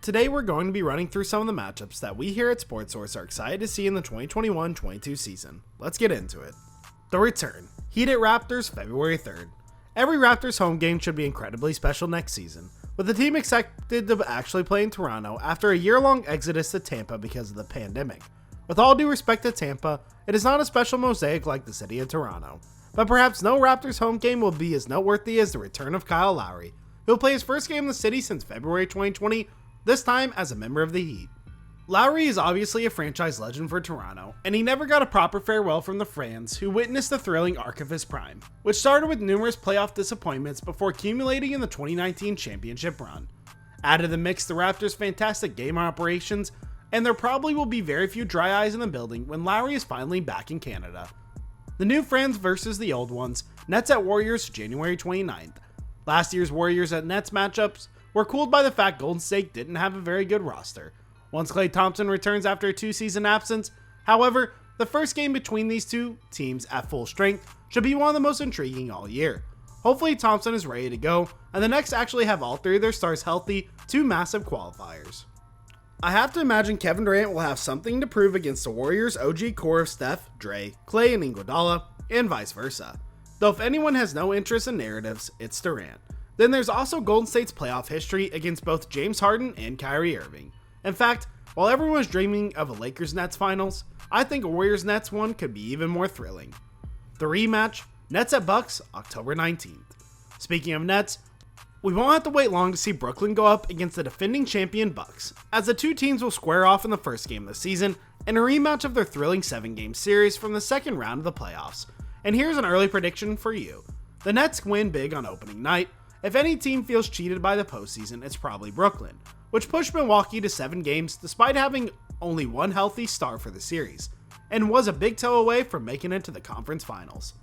Today we're going to be running through some of the matchups that we here at SportsSource are excited to see in the 2021-22 season. Let's get into it. The return. Heat at Raptors, February 3rd. Every Raptors home game should be incredibly special next season, with the team expected to actually play in Toronto after a year-long exodus to Tampa because of the pandemic. With all due respect to Tampa, it is not a special mosaic like the city of Toronto, but perhaps no Raptors home game will be as noteworthy as the return of Kyle Lowry, who will play his first game in the city since February 2020, this time as a member of the Heat. Lowry is obviously a franchise legend for Toronto, and he never got a proper farewell from the fans who witnessed the thrilling arc of his prime, which started with numerous playoff disappointments before accumulating in the 2019 championship run. Add to the mix the Raptors' fantastic game operations, and there probably will be very few dry eyes in the building when Lowry is finally back in Canada. The new friends versus the old ones, Nets at Warriors, January 29th. Last year's Warriors at Nets matchups were cooled by the fact Golden State didn't have a very good roster. Once Klay Thompson returns after a 2-season absence, however, the first game between these two teams at full strength should be one of the most intriguing all year. Hopefully Thompson is ready to go, and the Nets actually have all three of their stars healthy, two massive qualifiers. I have to imagine Kevin Durant will have something to prove against the Warriors' OG core of Steph, Dre, Klay, and Iguodala, and vice versa. Though if anyone has no interest in narratives, it's Durant. Then there's also Golden State's playoff history against both James Harden and Kyrie Irving. In fact, while everyone was dreaming of a Lakers-Nets finals, I think a Warriors-Nets one could be even more thrilling. The rematch, Nets at Bucks, October 19th. Speaking of Nets, we won't have to wait long to see Brooklyn go up against the defending champion Bucks, as the two teams will square off in the first game of the season in a rematch of their thrilling 7-game series from the second round of the playoffs. And here's an early prediction for you. The Nets win big on opening night. If any team feels cheated by the postseason, it's probably Brooklyn, which pushed Milwaukee to 7 games despite having only one healthy star for the series, and was a big toe away from making it to the conference finals.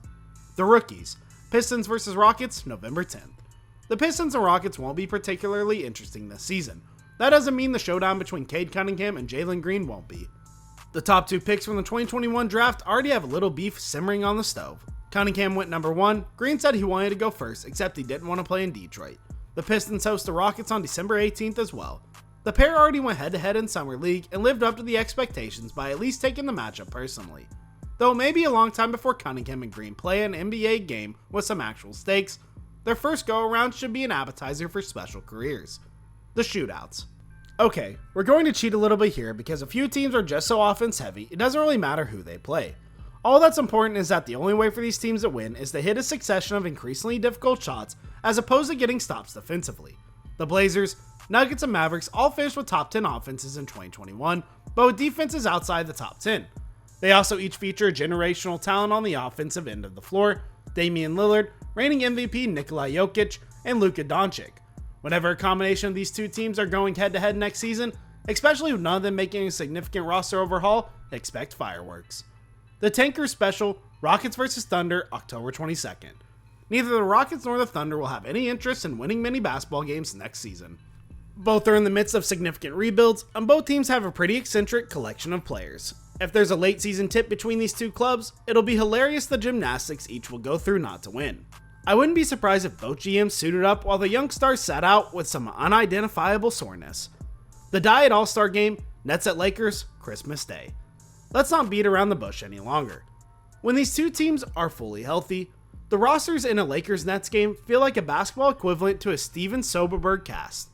The rookies, Pistons vs Rockets, November 10th. The Pistons and Rockets won't be particularly interesting this season. That doesn't mean the showdown between Cade Cunningham and Jalen Green won't be. The top 2 picks from the 2021 draft already have a little beef simmering on the stove. Cunningham went number 1, Green said he wanted to go first, except he didn't want to play in Detroit. The Pistons host the Rockets on December 18th as well. The pair already went head-to-head in Summer League and lived up to the expectations by at least taking the matchup personally. Though it may be a long time before Cunningham and Green play an NBA game with some actual stakes, their first go-around should be an appetizer for special careers. The shootouts. Okay, we're going to cheat a little bit here because a few teams are just so offense-heavy, it doesn't really matter who they play. All that's important is that the only way for these teams to win is to hit a succession of increasingly difficult shots as opposed to getting stops defensively. The Blazers, Nuggets, and Mavericks all finished with top 10 offenses in 2021, but with defenses outside the top 10. They also each feature a generational talent on the offensive end of the floor, Damian Lillard, reigning MVP Nikola Jokic, and Luka Doncic. Whenever a combination of these two teams are going head-to-head next season, especially with none of them making a significant roster overhaul, expect fireworks. The Tanker Special, Rockets vs Thunder, October 22nd. Neither the Rockets nor the Thunder will have any interest in winning many basketball games next season. Both are in the midst of significant rebuilds, and both teams have a pretty eccentric collection of players. If there's a late season tip between these two clubs, it'll be hilarious the gymnastics each will go through not to win. I wouldn't be surprised if both GMs suited up while the young stars sat out with some unidentifiable soreness. The Diet All-Star Game, Nets at Lakers, Christmas Day. Let's not beat around the bush any longer. When these two teams are fully healthy, the rosters in a Lakers-Nets game feel like a basketball equivalent to a Steven Soderbergh cast.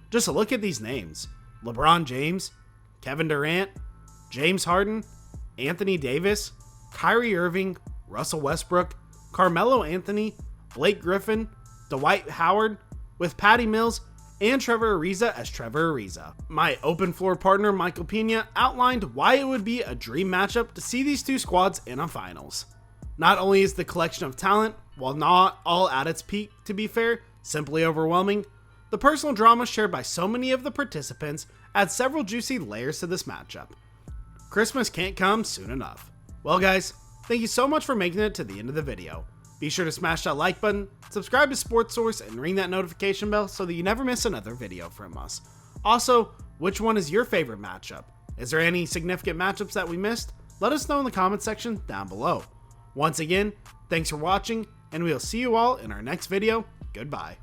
Just look at these names: LeBron James, Kevin Durant, James Harden, Anthony Davis, Kyrie Irving, Russell Westbrook, Carmelo Anthony, Blake Griffin, Dwight Howard, with Patty Mills and Trevor Ariza as Trevor Ariza. My open floor partner Michael Pena outlined why it would be a dream matchup to see these two squads in a finals. Not only is the collection of talent, while not all at its peak to be fair, simply overwhelming, the personal drama shared by so many of the participants adds several juicy layers to this matchup. Christmas can't come soon enough. Well guys, thank you so much for making it to the end of the video. Be sure to smash that like button, subscribe to SportsSource, and ring that notification bell so that you never miss another video from us. Also, which one is your favorite matchup? Is there any significant matchups that we missed? Let us know in the comment section down below. Once again, thanks for watching, and we'll see you all in our next video. Goodbye.